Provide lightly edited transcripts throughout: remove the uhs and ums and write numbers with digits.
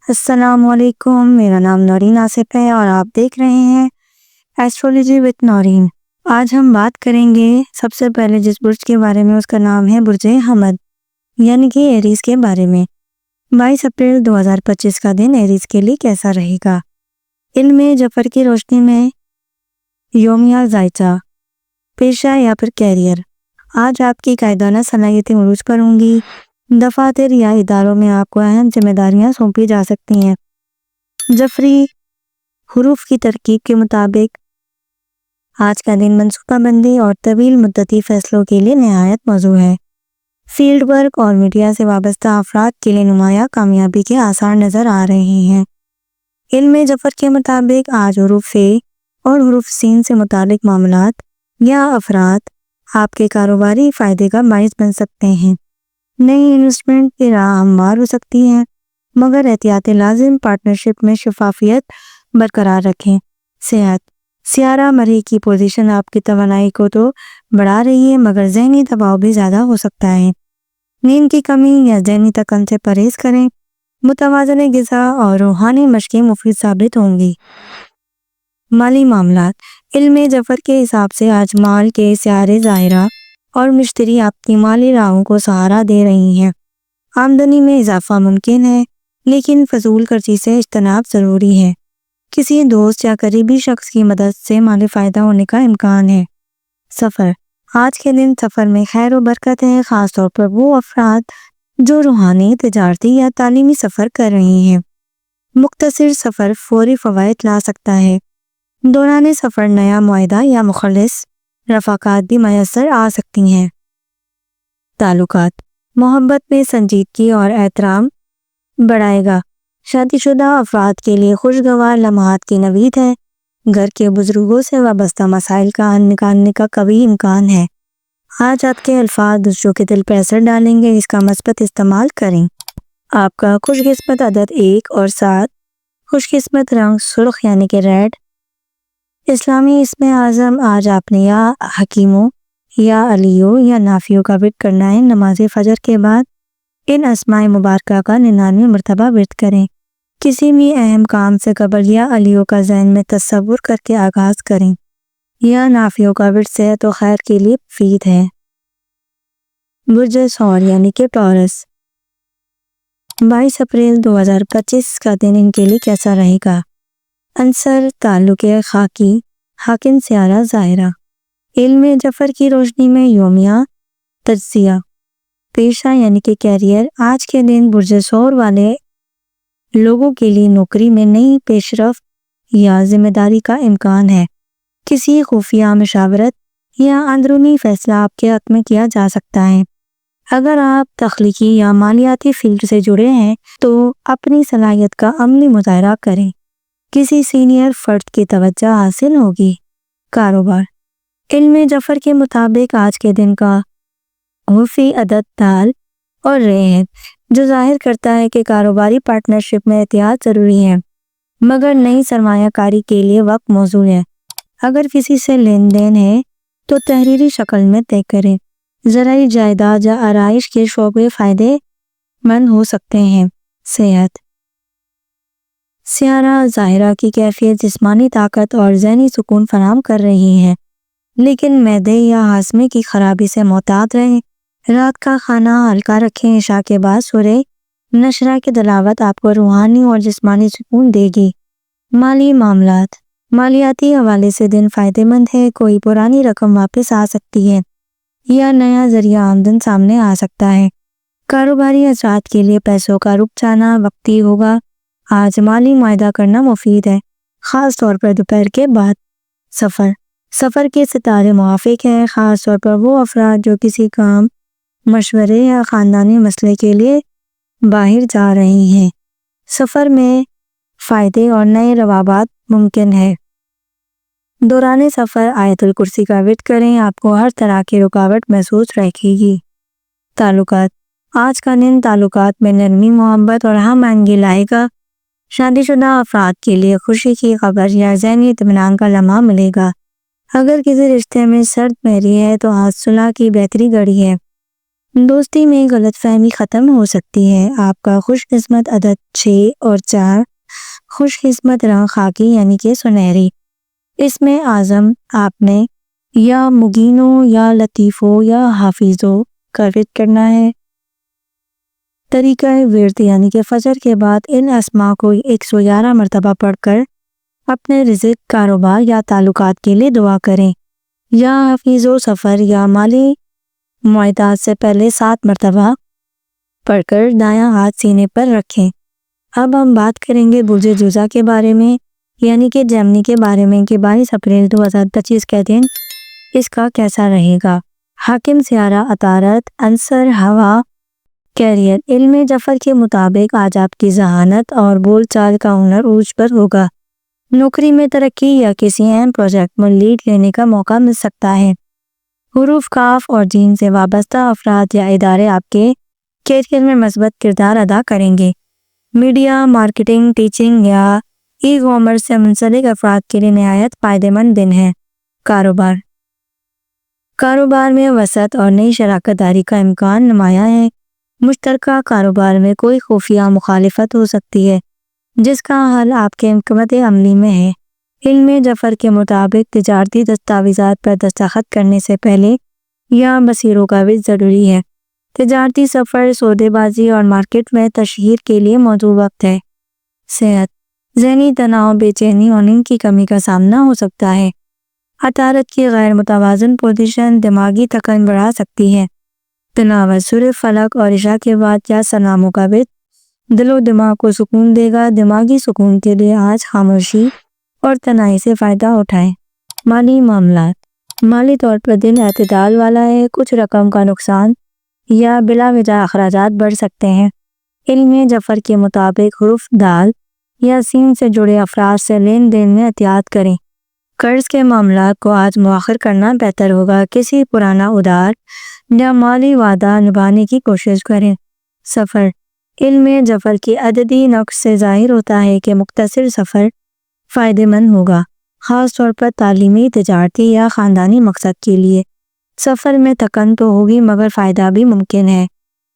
السلام علیکم، میرا نام نورین آصف ہے اور آپ دیکھ رہے ہیں ایسٹرولوجی وتھ نورین۔ آج ہم بات کریں گے سب سے پہلے جس برج کے بارے میں، اس کا نام ہے برج حمد، یعنی کہ ایریز کے بارے میں۔ 22 اپریل 2025 کا دن ایریز کے لیے کیسا رہے گا؟ علم جعفر کی روشنی میں یومیہ ذائچہ، پیشہ یا پھر کیریئر۔ آج آپ کی قائدانہ صلاحیتیں عروج پر ہوں گی۔ دفاتر یا اداروں میں آپ کو اہم ذمہ داریاں سونپی جا سکتی ہیں۔ جعفری حروف کی ترکیب کے مطابق آج کا دن منصوبہ بندی اور طویل مدتی فیصلوں کے لیے نہایت موزوں ہے۔ فیلڈ ورک اور میڈیا سے وابستہ افراد کے لیے نمایاں کامیابی کے آثار نظر آ رہے ہیں۔ علم جعفر کے مطابق آج حروف ف اور حروف سین سے متعلق معاملات یا افراد آپ کے کاروباری فائدے کا باعث بن سکتے ہیں۔ نئی انویسٹمنٹ کی راہ ہموار ہو سکتی ہے، مگر احتیاط لازم، پارٹنرشپ میں شفافیت برقرار رکھیں۔ صحت، سیارہ مریخ کی پوزیشن آپ کی توانائی کو تو بڑھا رہی ہے، مگر ذہنی دباؤ بھی زیادہ ہو سکتا ہے۔ نیند کی کمی یا ذہنی تکن سے پرہیز کریں۔ متوازن غذا اور روحانی مشقیں مفید ثابت ہوں گی۔ مالی معاملات، علم جعفر کے حساب سے آج مال کے سیارے ظاہرہ اور مشتری آپ کی مالی راہوں کو سہارا دے رہی ہیں۔ آمدنی میں اضافہ ممکن ہے، لیکن فضول خرچی سے اجتناب ضروری ہے۔ کسی دوست یا قریبی شخص کی مدد سے مالی فائدہ ہونے کا امکان ہے۔ سفر، آج کے دن سفر میں خیر و برکت ہے، خاص طور پر وہ افراد جو روحانی، تجارتی یا تعلیمی سفر کر رہے ہیں۔ مختصر سفر فوری فوائد لا سکتا ہے۔ دوران سفر نیا معاہدہ یا مخلص رفاقات بھی میسر آ سکتی ہیں۔ تعلقات، محبت میں سنجیدگی اور احترام بڑھائے گا۔ شادی شدہ افراد کے لیے خوشگوار لمحات کی نوید ہے۔ گھر کے بزرگوں سے وابستہ مسائل کا حل نکالنے کا قوی امکان ہے۔ آج آپ کے الفاظ دوسروں کے دل پر اثر ڈالیں گے، اس کا مثبت استعمال کریں۔ آپ کا خوش قسمت عدد 1 اور 7، خوش قسمت رنگ سرخ یعنی کہ ریڈ۔ اسلامی اسم اعظم، آج آپ نے یا حکیمو یا علیو یا نافیو کا ورد کرنا ہے۔ نماز فجر کے بعد ان اسماء مبارکہ کا 99 مرتبہ ورد کریں۔ کسی بھی اہم کام سے قبل یا علیو کا ذہن میں تصور کر کے آغاز کریں۔ یا نافیو کا ورد صحت و خیر کے لیے مفید ہے۔ برج ثور یعنی کہ ٹورس، 22 اپریل 2025 کا دن ان کے لیے کیسا رہے گا؟ عنصر تعلق خاکی، حاکم سیارہ ظاہرہ۔ علم جعفر کی روشنی میں یومیہ تجزیہ، پیشہ یعنی کہ کیریئر۔ آج کے دن برج ثور والے لوگوں کے لیے نوکری میں نئی پیش رفت یا ذمہ داری کا امکان ہے۔ کسی خفیہ مشاورت یا اندرونی فیصلہ آپ کے حق میں کیا جا سکتا ہے۔ اگر آپ تخلیقی یا مالیاتی فیلڈ سے جڑے ہیں تو اپنی صلاحیت کا عملی مظاہرہ کریں۔ کسی سینئر فرد کی توجہ حاصل ہوگی۔ کاروبار، علم جعفر کے مطابق آج کے دن کا حروفی عدد دال اور رے ہے، جو ظاہر کرتا ہے کہ کاروباری پارٹنرشپ میں احتیاط ضروری ہے، مگر نئی سرمایہ کاری کے لیے وقت موزوں ہے۔ اگر کسی سے لین دین ہے تو تحریری شکل میں طے کریں۔ زرعی جائیداد یا آرائش کے شعبے فائدے مند ہو سکتے ہیں۔ صحت، سیارہ ظاہرہ کی کیفیت جسمانی طاقت اور ذہنی سکون فراہم کر رہی ہے، لیکن معدے یا ہاضمے کی خرابی سے محتاط رہیں۔ رات کا کھانا ہلکا رکھیں۔ عشاء کے بعد سورہ نشرہ کی تلاوت آپ کو روحانی اور جسمانی سکون دے گی۔ مالی معاملات، مالیاتی حوالے سے دن فائدہ مند ہے۔ کوئی پرانی رقم واپس آ سکتی ہے یا نیا ذریعہ آمدن سامنے آ سکتا ہے۔ کاروباری افراد کے لیے پیسوں کا رک جانا وقتی ہوگا۔ آج مالی معاہدہ کرنا مفید ہے، خاص طور پر دوپہر کے بعد۔ سفر کے ستارے موافق ہیں، خاص طور پر وہ افراد جو کسی کام، مشورے یا خاندانی مسئلے کے لیے باہر جا رہے ہیں۔ سفر میں فائدے اور نئے روابط ممکن ہے۔ دوران سفر آیت الکرسی کا ورد کریں، آپ کو ہر طرح کی رکاوٹ محسوس رہے گی۔ تعلقات، آج کا دن تعلقات میں نرمی، محبت اور ہم آہنگی لائے گا۔ شادی شدہ افراد کے لیے خوشی کی خبر یا ذہنی اطمینان کا لمحہ ملے گا۔ اگر کسی رشتے میں سرد مہری ہے تو آج صلح کی بہتری گھڑی ہے۔ دوستی میں غلط فہمی ختم ہو سکتی ہے۔ آپ کا خوش قسمت عدد 6 اور 4، خوش قسمت رنگ خاکی یعنی کہ سنہری۔ اس میں اعظم آپ نے یا مگینو یا لطیفو یا حافظو کا ورد کرنا ہے۔ طریقہ ورد یعنی کہ فجر کے بعد ان اسماء کو 111 مرتبہ پڑھ کر اپنے رزق، کاروبار یا تعلقات کے لیے دعا کریں۔ یا حافظو سفر یا مالی معاہدات سے پہلے 7 مرتبہ پڑھ کر دایاں ہاتھ سینے پر رکھیں۔ اب ہم بات کریں گے برج جوزہ کے بارے میں یعنی کہ جیمنی کے بارے میں کہ 22 اپریل 2025 کا دن اس کا کیسا رہے گا۔ حاکم سیارہ عطارد، عنصر ہوا، کیریئر۔ علم جعفر کے مطابق آج آپ کی ذہانت اور بول چال کا ہنر عروج پر ہوگا۔ نوکری میں ترقی یا کسی اہم پروجیکٹ میں لیڈ لینے کا موقع مل سکتا ہے۔ حروف کاف اور جیم سے وابستہ افراد یا ادارے آپ کے کیریئر میں مثبت کردار ادا کریں گے۔ میڈیا، مارکیٹنگ، ٹیچنگ یا ای کامرس سے منسلک افراد کے لیے نہایت فائدہ مند دن ہے۔ کاروبار میں وسعت اور نئی شراکت داری کا امکان نمایاں ہے۔ مشترکہ کاروبار میں کوئی خفیہ مخالفت ہو سکتی ہے جس کا حل آپ کے حکمت عملی میں ہے۔ علم جعفر کے مطابق تجارتی دستاویزات پر دستخط کرنے سے پہلے یا بصیروں کا بھی ضروری ہے۔ تجارتی سفر، سودے بازی اور مارکیٹ میں تشہیر کے لیے موزوں وقت ہے۔ صحت، ذہنی تناؤ، بے چینی اور نیند کی کمی کا سامنا ہو سکتا ہے۔ عطارد کی غیر متوازن پوزیشن دماغی تھکن بڑھا سکتی ہے۔ تلاوت، سورہ فلق اور عشاء کے بعد یا سلاموں کا ورد دل و دماغ کو سکون دے گا۔ دماغی سکون کے لیے آج خاموشی اور تنہائی سے فائدہ اٹھائیں۔ مالی معاملات، مالی طور پر دن اعتدال والا ہے۔ کچھ رقم کا نقصان یا بلا وجہ اخراجات بڑھ سکتے ہیں۔ علم جعفر کے مطابق حروف دال یا سین سے جڑے افراد سے لین دین میں احتیاط کریں۔ قرض کے معاملات کو آج مؤخر کرنا بہتر ہوگا۔ کسی پرانا ادار یا مالی وعدہ نبھانے کی کوشش کریں۔ سفر، علم جعفر کی عددی نقش سے ظاہر ہوتا ہے کہ مختصر سفر فائدہ مند ہوگا، خاص طور پر تعلیمی، تجارتی یا خاندانی مقصد کے لیے۔ سفر میں تھکن تو ہوگی مگر فائدہ بھی ممکن ہے۔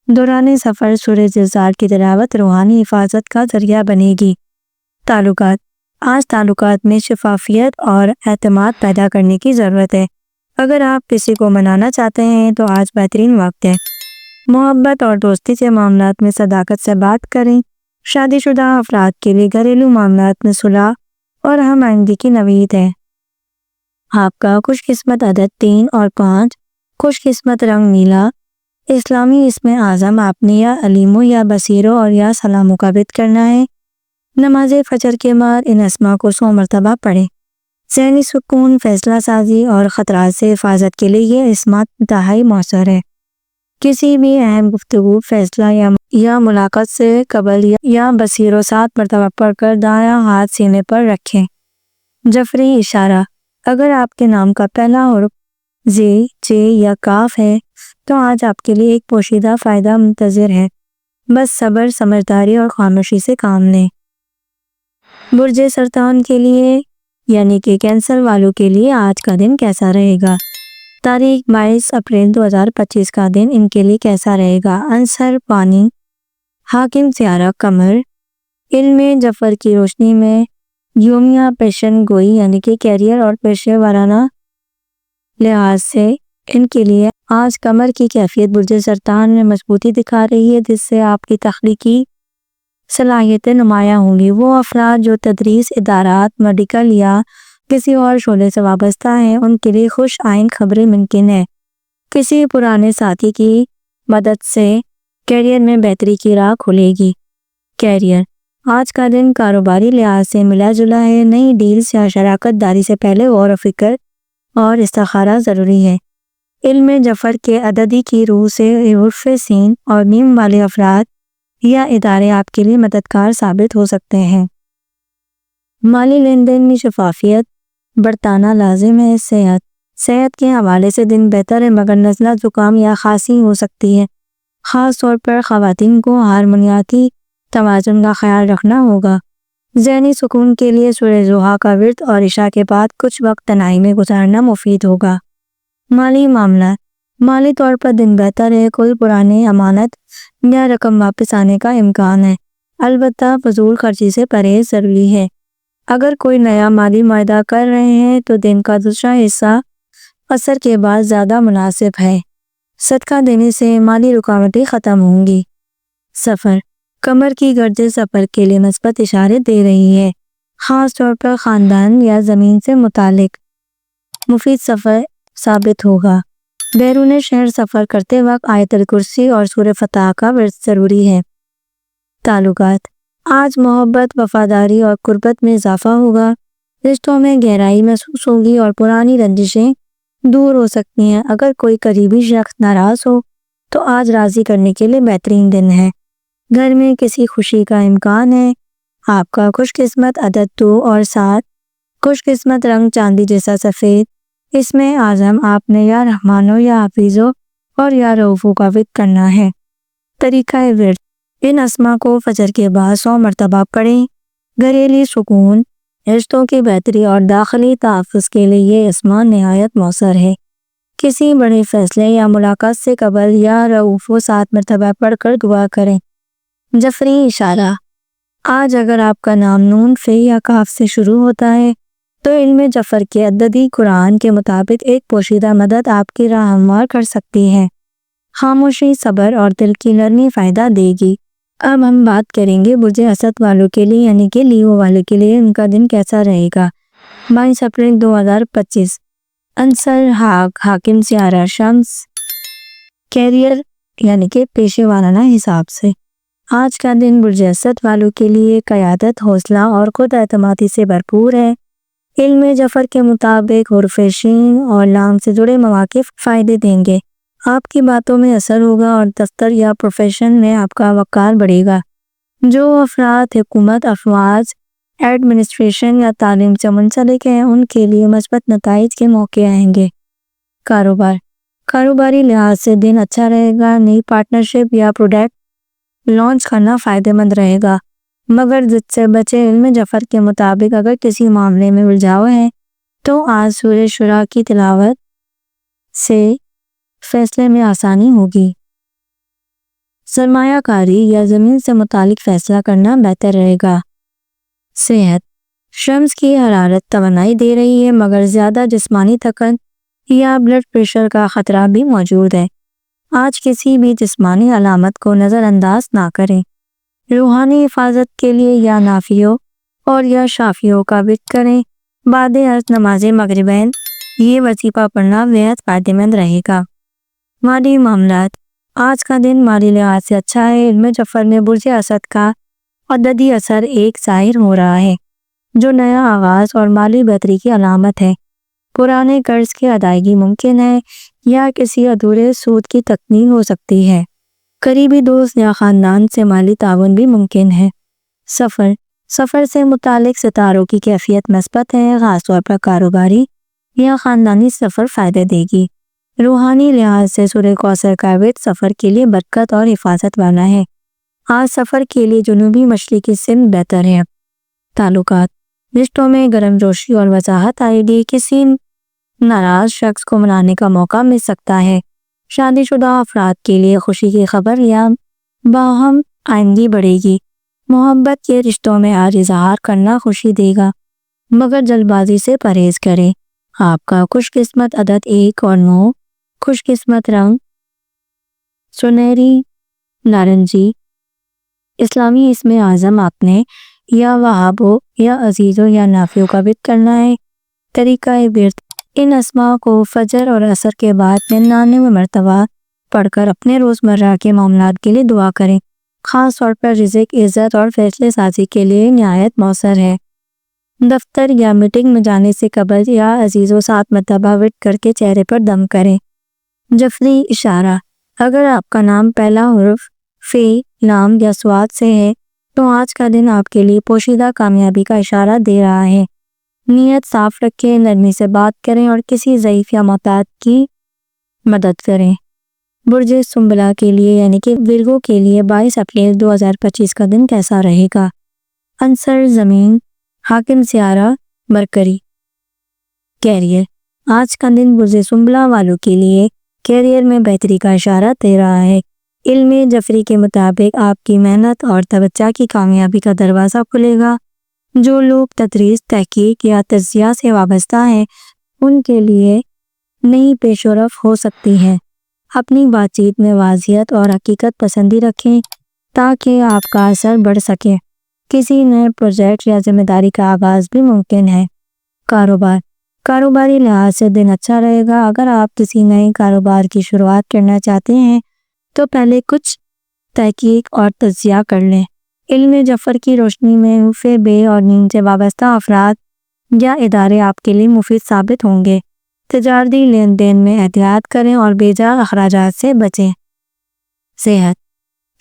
دوران سفر سورہ زلزال کی تلاوت روحانی حفاظت کا ذریعہ بنے گی۔ تعلقات، آج تعلقات میں شفافیت اور اعتماد پیدا کرنے کی ضرورت ہے۔ اگر آپ کسی کو منانا چاہتے ہیں تو آج بہترین وقت ہے۔ محبت اور دوستی کے معاملات میں صداقت سے بات کریں۔ شادی شدہ افراد کے لیے گھریلو معاملات میں صلح اور ہم آہنگی کی نوید ہے۔ آپ کا خوش قسمت عدد 3 اور 5، خوش قسمت رنگ نیلا۔ اسلامی اسم اعظم آپ نے یا علیمو یا بصیرو اور یا سلامو کا ورد کرنا ہے۔ نماز فجر کے بعد ان اسماء کو 100 مرتبہ پڑھیں۔ ذہنی سکون، فیصلہ سازی اور خطرات سے حفاظت کے لیے یہ اسماء انتہائی مؤثر ہے۔ کسی بھی اہم گفتگو، فیصلہ یا ملاقات سے قبل یا بصیرو 7 مرتبہ پڑھ کر دایاں ہاتھ سینے پر رکھیں۔ جعفری اشارہ، اگر آپ کے نام کا پہلا حرف ز، ج یا کاف ہے تو آج آپ کے لیے ایک پوشیدہ فائدہ منتظر ہے۔ بس صبر، سمجھداری اور خاموشی سے کام لیں۔ برج سرطان کے لیے یعنی کہ کینسر والوں کے لیے آج کا دن کیسا رہے گا؟ تاریخ 22 اپریل 2025 کا دن ان کے لیے کیسا رہے گا؟ عنصر پانی، حاکم سیارہ قمر۔ علم جعفر کی روشنی میں یومیہ پیشن گوئی یعنی کہ کیریئر اور پیشے ورانہ لحاظ سے ان کے لیے آج قمر کی کیفیت برج سرطان میں مضبوطی دکھا رہی ہے جس سے آپ کی تخلیقی صلاحیتیں نمایاں ہوں گی۔ وہ افراد جو تدریس، ادارات، میڈیکل یا کسی اور شعبے سے وابستہ ہیں ان کے لیے خوش آئند خبریں ممکن ہے۔ کسی پرانے ساتھی کی مدد سے کیریئر میں بہتری کی راہ کھلے گی۔ کیریئر، آج کا دن کاروباری لحاظ سے ملا جلا ہے۔ نئی ڈیلز یا شراکت داری سے پہلے غور و فکر اور استخارہ ضروری ہے۔ علم جعفر کے عددی کی روح سے حروف سین اور میم والے افراد یا ادارے آپ کے لیے مددگار ثابت ہو سکتے ہیں۔ مالی لین دین میں شفافیت برتانا لازم ہے۔ صحت کے حوالے سے دن بہتر ہے مگر نزلہ، زکام یا کھانسی ہو سکتی ہے۔ خاص طور پر خواتین کو ہارمونیاتی توازن کا خیال رکھنا ہوگا۔ ذہنی سکون کے لیے سورہ ضحیٰ کا ورد اور عشاء کے بعد کچھ وقت تنہائی میں گزارنا مفید ہوگا۔ مالی معاملات، مالی طور پر دن بہتر ہے، کوئی پرانی امانت یا رقم واپس آنے کا امکان ہے، البتہ فضول خرچی سے پرہیز ضروری ہے۔ اگر کوئی نیا مالی معاہدہ کر رہے ہیں تو دن کا دوسرا حصہ عصر کے بعد زیادہ مناسب ہے۔ صدقہ دینے سے مالی رکاوٹیں ختم ہوں گی۔ سفر، کمر کی گردش سفر کے لیے مثبت اشارے دے رہی ہے، خاص طور پر خاندان یا زمین سے متعلق مفید سفر ثابت ہوگا۔ بیرون شہر سفر کرتے وقت آیت الکرسی اور سورہ فتح کا ورد ضروری ہے۔ تعلقات، آج محبت، وفاداری اور قربت میں اضافہ ہوگا، رشتوں میں گہرائی محسوس ہوگی اور پرانی رنجشیں دور ہو سکتی ہیں۔ اگر کوئی قریبی شخص ناراض ہو تو آج راضی کرنے کے لیے بہترین دن ہے۔ گھر میں کسی خوشی کا امکان ہے۔ آپ کا خوش قسمت عدد 2 اور 7، خوش قسمت رنگ چاندی جیسا سفید۔ اس میں اعظم آپ نے یا رحمانو یا حفیظو اور یا رؤوفو کا ورد کرنا ہے۔ طریقہ ورد، ان اسما کو فجر کے بعد 100 مرتبہ پڑھیں۔ گھریلو سکون، رشتوں کی بہتری اور داخلی تحفظ کے لیے یہ اسما نہایت مؤثر ہے۔ کسی بڑے فیصلے یا ملاقات سے قبل یا رؤوفو 7 مرتبہ پڑھ کر دعا کریں۔ جفری اشارہ، آج اگر آپ کا نام نون، فے یا کاف سے شروع ہوتا ہے تو علم جفر کے عددی قرآن کے مطابق ایک پوشیدہ مدد آپ کی راہ ہموار کر سکتی ہے۔ خاموشی صبر اور دل کی نرمی فائدہ دے گی۔ اب ہم بات کریں گے برج اسد والوں کے لیے یعنی کہ لیو والوں کے لیے ان کا دن کیسا رہے گا۔ 22 اپریل 2025، عنصر حاکم سیارہ شمس، کیریئر یعنی کہ پیشے وارانہ حساب سے آج کا دن برج اسد والوں کے لیے قیادت، حوصلہ اور خود اعتمادی سے بھرپور ہے۔ علم جفر کے مطابق حرف شین اور لام سے جڑے مواقع فائدے دیں گے۔ آپ کی باتوں میں اثر ہوگا اور دفتر یا پروفیشن میں آپ کا وقار بڑھے گا۔ جو افراد حکومت، افواج، ایڈمنسٹریشن یا تعلیم سے منسلک ہیں ان کے لیے مثبت نتائج کے موقع آئیں گے۔ کاروبار، کاروباری لحاظ سے دن اچھا رہے گا۔ نئی پارٹنرشپ یا پروڈکٹ لانچ کرنا فائدہ مند رہے گا، مگر ضد سے بچے۔ علم جفر کے مطابق اگر کسی معاملے میں الجھاؤ ہے تو آج سورہ شورى کی تلاوت سے فیصلے میں آسانی ہوگی۔ سرمایہ کاری یا زمین سے متعلق فیصلہ کرنا بہتر رہے گا۔ صحت، شمس کی حرارت توانائی دے رہی ہے مگر زیادہ جسمانی تھکن یا بلڈ پریشر کا خطرہ بھی موجود ہے۔ آج کسی بھی جسمانی علامت کو نظر انداز نہ کریں۔ روحانی حفاظت کے لیے یا نافیوں اور یا شافیوں کا ورد کریں۔ بعد از نماز مغربین یہ وظیفہ پڑھنا بہت فائدہ مند رہے گا۔ مالی معاملات، آج کا دن مالی لحاظ سے اچھا ہے۔ علم جفر میں برج اسد کا عددی اثر 1 ظاہر ہو رہا ہے جو نیا آغاز اور مالی بہتری کی علامت ہے۔ پرانے قرض کی ادائیگی ممکن ہے یا کسی ادھورے سود کی تکمیل ہو سکتی ہے۔ قریبی دوست یا خاندان سے مالی تعاون بھی ممکن ہے۔ سفر سے متعلق ستاروں کی کیفیت مثبت ہے، خاص طور پر کاروباری یا خاندانی سفر فائدہ دے گی۔ روحانی لحاظ سے سورہ کوثر کا ورد سفر کے لیے برکت اور حفاظت والا ہے۔ آج سفر کے لیے جنوبی مشرقی سمت بہتر ہے۔ تعلقات، رشتوں میں گرم جوشی اور وضاحت آئے گی۔ کسی ناراض شخص کو منانے کا موقع مل سکتا ہے۔ شادی شدہ افراد کے لیے خوشی کی خبر یا باہم آئندگی بڑھے گی۔ محبت کے رشتوں میں آج اظہار کرنا خوشی دے گا مگر جلد بازی سے پرہیز کریں۔ آپ کا خوش قسمت عدد 1 اور 9، خوش قسمت رنگ سنہری نارنجی۔ اسلامی اسم اعظم آپ نے یا وہابو یا عزیزو یا نافیو کا ورد کرنا ہے۔ طریقہ ورد، ان اسماء کو فجر اور عصر کے بعد 99 مرتبہ پڑھ کر اپنے روزمرہ کے معاملات کے لیے دعا کریں۔ خاص طور پر رزق، عزت اور فیصلے سازی کے لیے نہایت مؤثر ہے۔ دفتر یا میٹنگ میں جانے سے قبل یا عزیزو 7 مرتبہ ورد کر کے چہرے پر دم کریں۔ جفری اشارہ، اگر آپ کا نام پہلا حرف فے، لام یا سواد سے ہے تو آج کا دن آپ کے لیے پوشیدہ کامیابی کا اشارہ دے رہا ہے۔ نیت صاف رکھیں، نرمی سے بات کریں اور کسی ضعیف یا محتاج کی مدد کریں۔ برج سنبلہ کے لیے یعنی کہ ورگو کے لیے 22 اپریل 2025 کا دن کیسا رہے گا۔ عنصر زمین، حاکم سیارہ مرکری، کیریئر، آج کا دن برج سنبلہ والوں کے لیے کیریئر میں بہتری کا اشارہ دے رہا ہے۔ علم جعفری کے مطابق آپ کی محنت اور توجہ کی کامیابی کا دروازہ کھلے گا۔ جو لوگ تدریس، تحقیق یا تجزیہ سے وابستہ ہیں ان کے لیے نئی پیش رفت ہو سکتی ہے۔ اپنی بات چیت میں واضحیت اور حقیقت پسندی رکھیں تاکہ آپ کا اثر بڑھ سکے۔ کسی نئے پروجیکٹ یا ذمہ داری کا آغاز بھی ممکن ہے۔ کاروباری لحاظ سے دن اچھا رہے گا۔ اگر آپ کسی نئے کاروبار کی شروعات کرنا چاہتے ہیں تو پہلے کچھ تحقیق اور تجزیہ کر لیں۔ علم جعفر کی روشنی میں حروف بے اور نون سے وابستہ افراد یا ادارے آپ کے لیے مفید ثابت ہوں گے۔ تجارتی لین دین میں احتیاط کریں اور بے جا اخراجات سے بچیں۔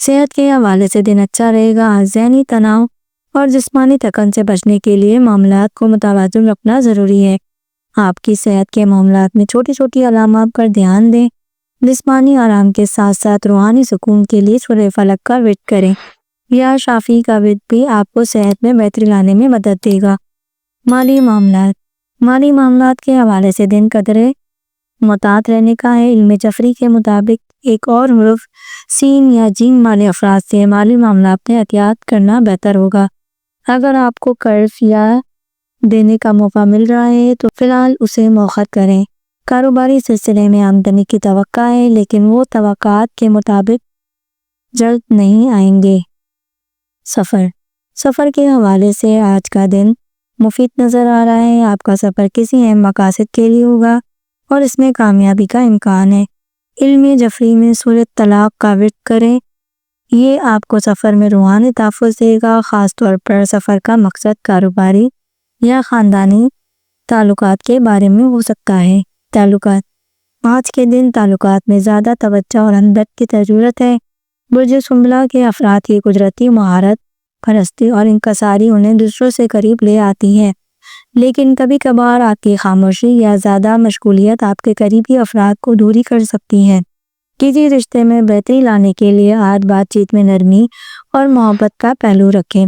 صحت کے حوالے سے دن اچھا رہے گا۔ ذہنی تناؤ اور جسمانی تھکن سے بچنے کے لیے معاملات کو متوازن رکھنا ضروری ہے۔ آپ کی صحت کے معاملات میں چھوٹی چھوٹی علامات پر دھیان دیں۔ جسمانی آرام کے ساتھ ساتھ روحانی سکون کے لیے سورہ فلق کا ورد کریں۔ یا شافی کا ورد بھی آپ کو صحت میں بہتری لانے میں مدد دے گا۔ مالی معاملات کے حوالے سے دن قدرے محتاط رہنے کا ہے۔ علم جعفری کے مطابق ایک اور حرف سین یا جیم والے افراد سے مالی معاملات میں احتیاط کرنا بہتر ہوگا۔ اگر آپ کو قرض یا دینے کا موقع مل رہا ہے تو فی الحال اسے موخر کریں۔ کاروباری سلسلے میں آمدنی کی توقع ہے لیکن وہ توقعات کے مطابق جلد نہیں آئیں گے۔ سفر کے حوالے سے آج کا دن مفید نظر آ رہا ہے۔ آپ کا سفر کسی اہم مقاصد کے لیے ہوگا اور اس میں کامیابی کا امکان ہے۔ علم جعفری میں سورۃ طلاق کا ورد کریں۔ یہ آپ کو سفر میں روحانی تحفظ دے گا، خاص طور پر سفر کا مقصد کاروباری یا خاندانی تعلقات کے بارے میں ہو سکتا ہے۔ آج کے دن تعلقات میں زیادہ توجہ اور ہمدرد کی ضرورت ہے۔ برج سنبلہ کے افراد کی قدرتی مہارت پرستی اور انکساری انہیں دوسروں سے قریب لے آتی ہے، لیکن کبھی کبھار آپ کی خاموشی یا زیادہ مشغولیت آپ کے قریبی افراد کو دوری کر سکتی ہے۔ کسی رشتے میں بہتری لانے کے لیے آج بات چیت میں نرمی اور محبت کا پہلو رکھیں۔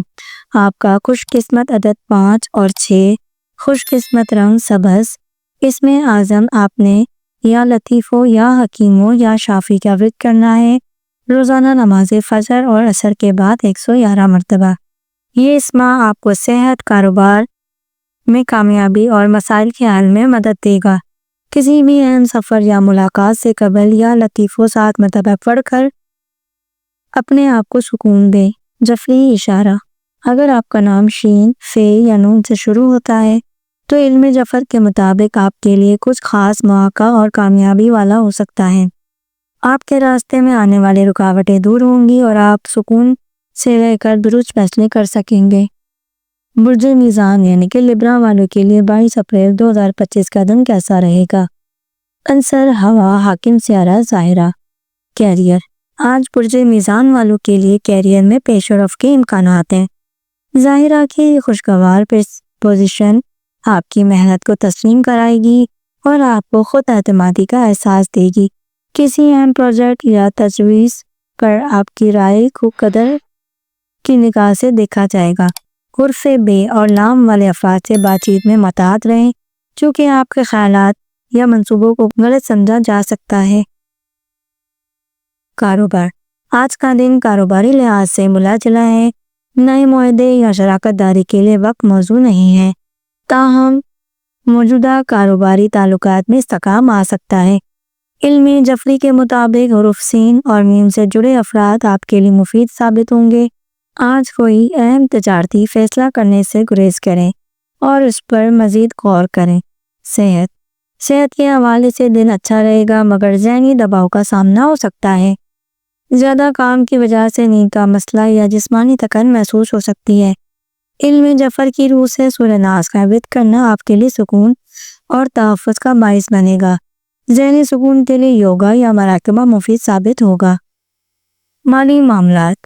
آپ کا خوش قسمت عدد 5 اور 6، خوش قسمت رنگ سبز۔ اس میں عازم آپ نے یا لطیف ہو یا حکیم ہو یا شافی کا ورد کرنا ہے۔ روزانہ نماز فجر اور عصر کے بعد 111 مرتبہ۔ یہ اسما آپ کو صحت، کاروبار میں کامیابی اور مسائل کے حل میں مدد دے گا۔ کسی بھی اہم سفر یا ملاقات سے قبل یا لطیف و 7 مرتبہ پڑھ کر اپنے آپ کو سکون دیں۔ جعفری اشارہ: اگر آپ کا نام شین، فے یا نون سے شروع ہوتا ہے تو علم جعفر کے مطابق آپ کے لیے کچھ خاص مواقع اور کامیابی والا ہو سکتا ہے۔ آپ کے راستے میں آنے والی رکاوٹیں دور ہوں گی اور آپ سکون سے رہ کر درست فیصلے کر سکیں گے۔ برج میزان یعنی کہ لبرا والوں کے لیے 22 اپریل 2025 کا دن کیسا رہے گا؟ عنصر ہوا، حاکم سیارہ ظاہرہ۔ کیریئر: آج برج میزان والوں کے لیے کیریئر میں پیش رفت کے امکانات ہیں۔ ظاہرہ کی خوشگوار پوزیشن آپ کی محنت کو تسلیم کرائے گی اور آپ کو خود اعتمادی کا احساس دے گی۔ کسی اہم پروجیکٹ یا تجویز پر آپ کی رائے کو قدر کی نگاہ سے دیکھا جائے گا۔ حرف بے اور لام والے افراد سے بات چیت میں محتاط رہیں چونکہ آپ کے خیالات یا منصوبوں کو غلط سمجھا جا سکتا ہے۔ کاروبار: آج کا دن کاروباری لحاظ سے ملا جلا ہے۔ نئے معاہدے یا شراکت داری کے لیے وقت موزوں نہیں ہے، تاہم موجودہ کاروباری تعلقات میں استحکام آ سکتا ہے۔ علم جعفری کے مطابق حروف سین اور میم سے جڑے افراد آپ کے لیے مفید ثابت ہوں گے۔ آج کوئی اہم تجارتی فیصلہ کرنے سے گریز کریں اور اس پر مزید غور کریں۔ صحت کے حوالے سے دن اچھا رہے گا مگر ذہنی دباؤ کا سامنا ہو سکتا ہے۔ زیادہ کام کی وجہ سے نیند کا مسئلہ یا جسمانی تھکن محسوس ہو سکتی ہے۔ علم جعفر کی روح سے سورہ ناس کا ورد کرنا آپ کے لیے سکون اور تحفظ کا باعث بنے گا۔ ذہنی سکون کے لیے یوگا یا مراقبہ مفید ثابت ہوگا۔ مالی معاملات: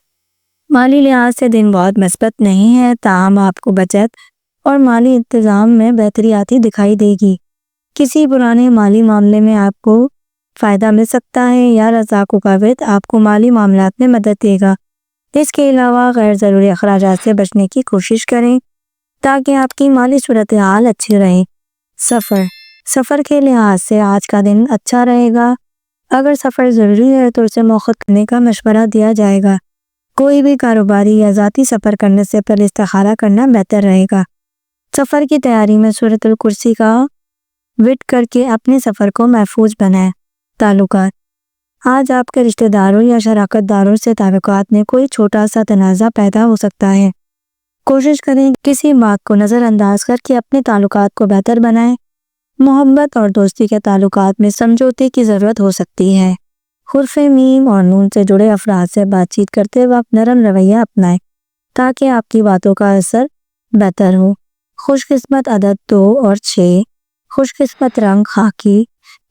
مالی لحاظ سے دن بہت مثبت نہیں ہے، تاہم آپ کو بچت اور مالی انتظام میں بہتری آتی دکھائی دے گی۔ کسی پرانے مالی معاملے میں آپ کو فائدہ مل سکتا ہے یا رزاقوں کا ورد آپ کو مالی معاملات میں مدد دے گا۔ اس کے علاوہ غیر ضروری اخراجات سے بچنے کی کوشش کریں تاکہ آپ کی مالی صورتحال اچھی رہے۔ سفر کے لحاظ سے آج کا دن اچھا رہے گا۔ اگر سفر ضروری ہے تو اسے موخر کرنے کا مشورہ دیا جائے گا۔ کوئی بھی کاروباری یا ذاتی سفر کرنے سے پہلے استخارہ کرنا بہتر رہے گا۔ سفر کی تیاری میں سورۃ الکرسی کا ورد کر کے اپنے سفر کو محفوظ بنائیں۔ تعلقات۔ آج آپ کے رشتہ داروں یا شراکت داروں سے تعلقات میں کوئی چھوٹا سا تنازع پیدا ہو سکتا ہے۔ کوشش کریں کسی بات کو نظر انداز کر کے اپنے تعلقات کو بہتر بنائیں۔ محبت اور دوستی کے تعلقات میں سمجھوتے کی ضرورت ہو سکتی ہے۔ حرف میم اور نون سے جڑے افراد سے بات چیت کرتے وقت نرم رویہ اپنائیں تاکہ آپ کی باتوں کا اثر بہتر ہو۔ خوش قسمت عدد 2 اور 6۔ خوش قسمت رنگ خاکی۔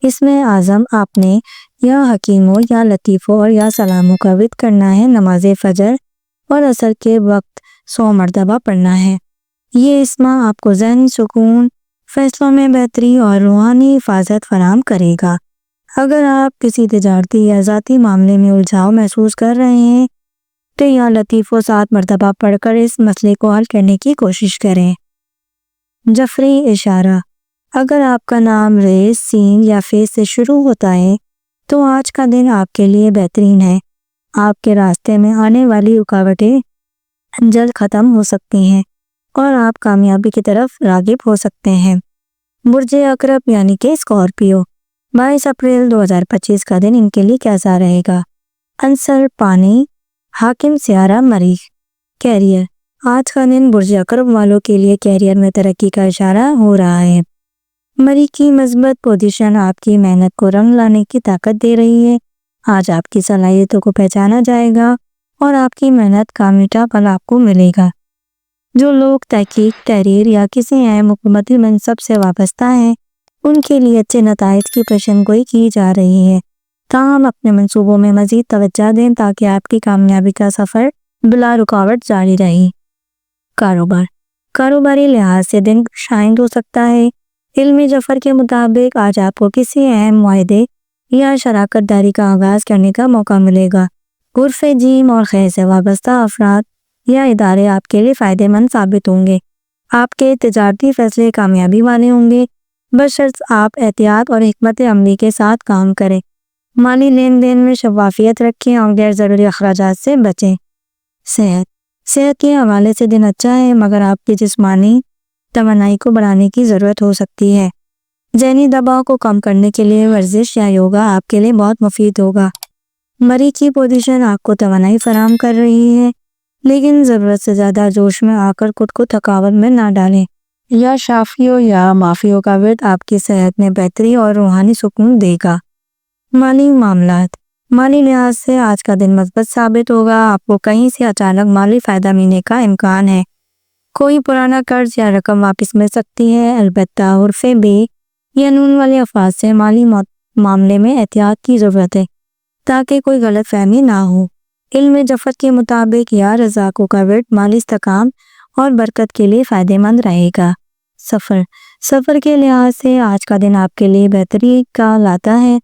اسم اعظم آپ نے یا حکیمو یا لطیفو اور یا سلامو کا ورد کرنا ہے۔ نماز فجر اور عصر کے وقت 100 مرتبہ پڑھنا ہے۔ یہ اسم آپ کو ذہنی سکون، فیصلوں میں بہتری اور روحانی حفاظت فراہم کرے گا۔ اگر آپ کسی تجارتی یا ذاتی معاملے میں الجھاؤ محسوس کر رہے ہیں تو یا لطیفو 7 مرتبہ پڑھ کر اس مسئلے کو حل کرنے کی کوشش کریں۔ جفری اشارہ۔ اگر آپ کا نام ر، س یا ف سے شروع ہوتا ہے تو آج کا دن آپ کے لیے بہترین ہے۔ آپ کے راستے میں آنے والی رکاوٹیں جلد ختم ہو سکتی ہیں اور آپ کامیابی کی طرف راغب ہو سکتے ہیں۔ برج عقرب یعنی کہ اسکارپیو۔ 22 اپریل 2025 کا دن ان کے لیے کیسا رہے گا؟ عنصر پانی، حاکم سیارہ مریخ۔ کیریئر۔ آج کا دن برج عقرب والوں کے لیے کیریئر میں ترقی کا اشارہ ہو رہا ہے۔ مریخ کی مثبت پوزیشن آپ کی محنت کو رنگ لانے کی طاقت دے رہی ہے۔ آج آپ کی صلاحیتوں کو پہچانا جائے گا اور آپ کی محنت کا میٹھا پھل آپ کو ملے گا۔ جو لوگ تحقیق، تحریر یا کسی اہم حکومتی منصب سے وابستہ ہیں ان کے لیے اچھے نتائج کی پیشن گوئی کی جا رہی ہے۔ تاہم اپنے منصوبوں میں مزید توجہ دیں تاکہ آپ کی کامیابی کا سفر بلا رکاوٹ جاری رہے۔ کاروبار۔ کاروباری لحاظ سے دن شائند ہو سکتا ہے۔ علم جعفر کے مطابق آج آپ کو کسی اہم معاہدے یا شراکت داری کا آغاز کرنے کا موقع ملے گا۔ حرف جیم اور خ سے وابستہ افراد یا ادارے آپ کے لیے فائدہ مند ثابت ہوں گے۔ آپ کے تجارتی فیصلے کامیابی والے ہوں گے بشرط آپ احتیاط اور حکمت عملی کے ساتھ کام کریں۔ مالی لین دین میں شفافیت رکھیں اور غیر ضروری اخراجات سے بچیں۔ صحت کے حوالے سے دن اچھا ہے مگر آپ کی جسمانی توانائی کو بڑھانے کی ضرورت ہو سکتی ہے۔ ذہنی دباؤ کو کم کرنے کے لیے ورزش یا یوگا آپ کے لیے بہت مفید ہوگا۔ مریخ کی پوزیشن آپ کو توانائی فراہم کر رہی ہے لیکن ضرورت سے زیادہ جوش میں آ کر خود کو تھکاوٹ میں نہ ڈالیں۔ یا شافیوں یا مافیوں کا ورد آپ کی صحت میں بہتری اور روحانی سکون دے گا۔ مالی معاملات۔ مالی لحاظ سے آج کا دن مثبت ثابت ہوگا۔ آپ کو کہیں سے اچانک مالی فائدہ ملنے کا امکان ہے۔ کوئی پرانا قرض یا رقم واپس مل سکتی ہے۔ البتہ حرف ب یا نون والے افراد سے مالی معاملے میں احتیاط کی ضرورت ہے تاکہ کوئی غلط فہمی نہ ہو۔ علم جعفر کے مطابق یا رزاقوں کا ورد مالی استحکام اور برکت کے لیے فائدہ مند رہے گا۔ سفر کے لحاظ سے آج کا دن آپ کے لیے بہتری کا لاتا ہے۔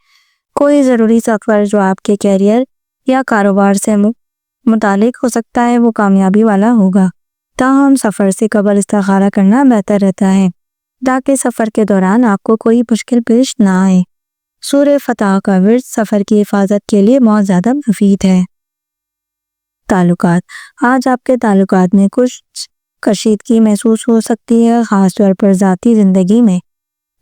کوئی ضروری سفر جو آپ کے کیریئر یا کاروبار سے متعلق ہو سکتا ہے وہ کامیابی والا ہوگا۔ تاہم سفر سے قبل استخارہ کرنا بہتر رہتا ہے تاکہ سفر کے دوران آپ کو کوئی مشکل پیش نہ آئے۔ سورہ فتح کا ورد سفر کی حفاظت کے لیے بہت زیادہ مفید ہے۔ تعلقات۔ آج آپ کے تعلقات میں کچھ کشیدگی محسوس ہو سکتی ہے خاص طور پر ذاتی زندگی میں۔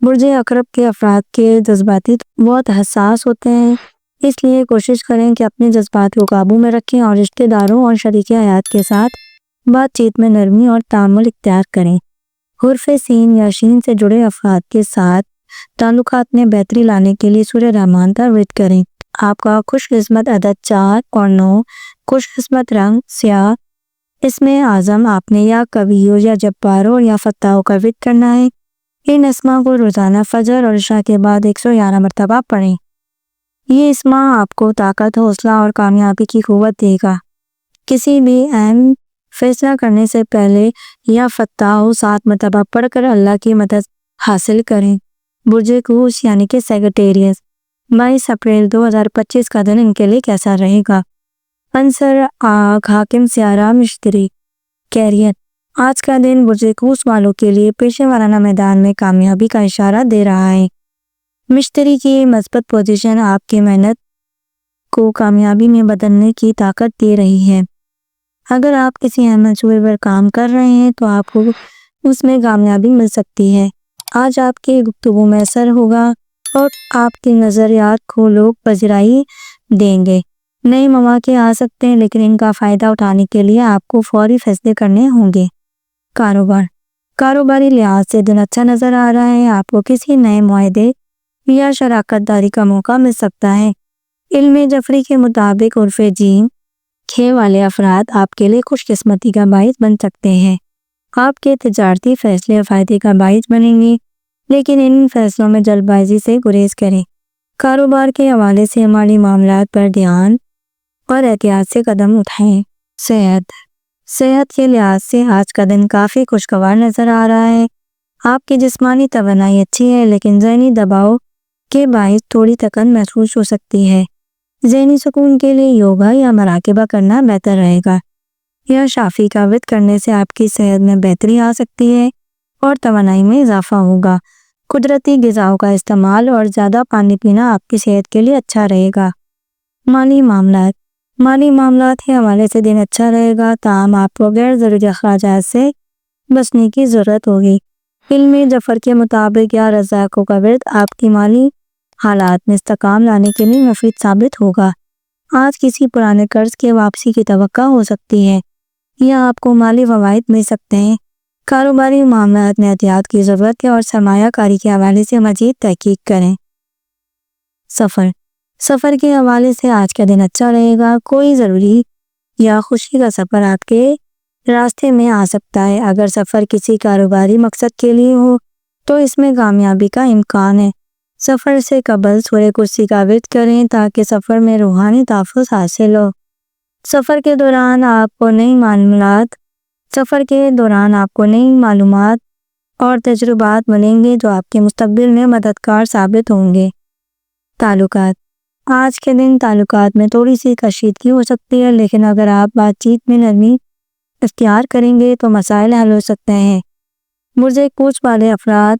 برج عقرب کے افراد کے جذباتی بہت حساس ہوتے ہیں اس لیے کوشش کریں کہ اپنے جذبات کو قابو میں رکھیں اور رشتہ داروں اور شریک حیات کے ساتھ بات چیت میں نرمی اور تعامل اختیار کریں۔ حرف سین یا شین سے جڑے افراد کے ساتھ تعلقات میں بہتری لانے کے لیے سورہ رحمان کا ورد کریں۔ آپ کا خوش قسمت عدد 4 اور 9۔ خوش قسمت رنگ سیاہ۔ اسم اعظم آپ نے یا کبیو یا جبارو یا فتاحو کا ورد کرنا ہے۔ ان اسما کو روزانہ فجر اور عشاء کے بعد 111 مرتبہ پڑھیں۔ یہ اسما آپ کو طاقت، حوصلہ اور کامیابی کی قوت دے گا۔ کسی بھی اہم فیصلہ کرنے سے پہلے یا فتاحو 7 مرتبہ پڑھ کر اللہ کی مدد حاصل کریں۔ برج قوس یعنی کہ سیگیٹیریس۔ 22 اپریل 2025 کا دن ان کے لیے کیسا رہے گا؟ عنصر آگ، حاکم سیارہ مشتری۔ کیریئر۔ آج کا دن برج قوس والوں کے لیے پیشہ ورانہ میدان میں کامیابی کا اشارہ دے رہا ہے۔ مشتری کی مثبت پوزیشن آپ کی محنت کو کامیابی میں بدلنے کی طاقت دے رہی ہے۔ اگر آپ کسی اہم منصوبے پر کام کر رہے ہیں تو آپ کو اس میں کامیابی مل سکتی ہے۔ آج آپ کی گفتگو میں اثر ہوگا اور آپ کے نظریات کو لوگ پذیرائی دیں گے۔ نئے مواقع آ سکتے ہیں لیکن ان کا فائدہ اٹھانے کے لیے آپ کو فوری فیصلے کرنے ہوں گے۔ کاروباری لحاظ سے دن اچھا نظر آ رہا ہے۔ آپ کو کسی نئے معاہدے یا شراکت داری کا موقع مل سکتا ہے۔ علم جعفری کے مطابق عرف جیم کھے والے افراد آپ کے لیے خوش قسمتی کا باعث بن سکتے ہیں۔ آپ کے تجارتی فیصلے فائدے کا باعث بنیں گے، لیکن ان فیصلوں میں جلد بازی سے گریز کریں۔ کاروبار کے حوالے سے مالی معاملات پر دھیان اور احتیاط سے قدم اٹھائیں۔ صحت کے لحاظ سے آج کا دن کافی خوشگوار نظر آ رہا ہے۔ آپ کی جسمانی توانائی اچھی ہے لیکن ذہنی دباؤ کے باعث تھوڑی تھکن محسوس ہو سکتی ہے۔ ذہنی سکون کے لیے یوگا یا مراقبہ کرنا بہتر رہے گا۔ یا شافی کا ورد کرنے سے آپ کی صحت میں بہتری آ سکتی ہے اور توانائی میں اضافہ ہوگا۔ قدرتی غذاؤں کا استعمال اور زیادہ پانی پینا آپ کی صحت کے لیے اچھا رہے گا۔ مالی معاملات کے حوالے سے دن اچھا رہے گا، تاہم آپ کو غیر ضروری اخراجات سے بچنے کی ضرورت ہوگی۔ علم جعفر کے مطابق یا رزاقوں کا ورد آپ کی مالی حالات میں استحکام لانے کے لیے مفید ثابت ہوگا۔ آج کسی پرانے قرض کے واپسی کی توقع ہو سکتی ہے یا آپ کو مالی فوائد مل سکتے ہیں۔ کاروباری معاملات میں احتیاط کی ضرورت ہے اور سرمایہ کاری کے حوالے سے مزید تحقیق کریں۔ سفر کے حوالے سے آج کا دن اچھا رہے گا۔ کوئی ضروری یا خوشی کا سفر آپ کے راستے میں آ سکتا ہے۔ اگر سفر کسی کاروباری مقصد کے لیے ہو تو اس میں کامیابی کا امکان ہے۔ سفر سے قبل سورہ کرسی کا ورد کریں تاکہ سفر میں روحانی تحفظ حاصل ہو۔ سفر کے دوران آپ کو نئی معلومات اور تجربات ملیں گے جو آپ کے مستقبل میں مددگار ثابت ہوں گے۔ آج کے دن تعلقات میں تھوڑی سی کشیدگی ہو سکتی ہے، لیکن اگر آپ بات چیت میں نرمی اختیار کریں گے تو مسائل حل ہو سکتے ہیں۔ برج قوس والے افراد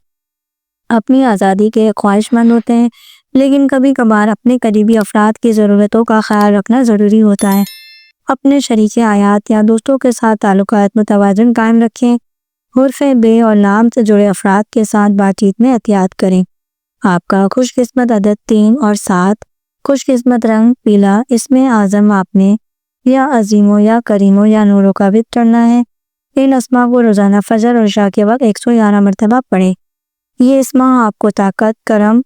اپنی آزادی کے خواہش مند ہوتے ہیں، لیکن کبھی کبھار اپنے قریبی افراد کی ضرورتوں کا خیال رکھنا ضروری ہوتا ہے۔ اپنے شریک حیات یا دوستوں کے ساتھ تعلقات میں توازن قائم رکھیں۔ حرف بے اور لام سے جڑے افراد کے ساتھ بات چیت میں احتیاط کریں۔ آپ کا خوش قسمت عدد 3 اور 7، خوش قسمت رنگ پیلا۔ اس میں اعظم آپ نے یا عظیموں یا کریموں یا نوروں کا ورد کرنا ہے۔ ان اسماء کو روزانہ فجر اور عشاء کے وقت 111 مرتبہ پڑھیں۔ یہ اسماء آپ کو طاقت، کرم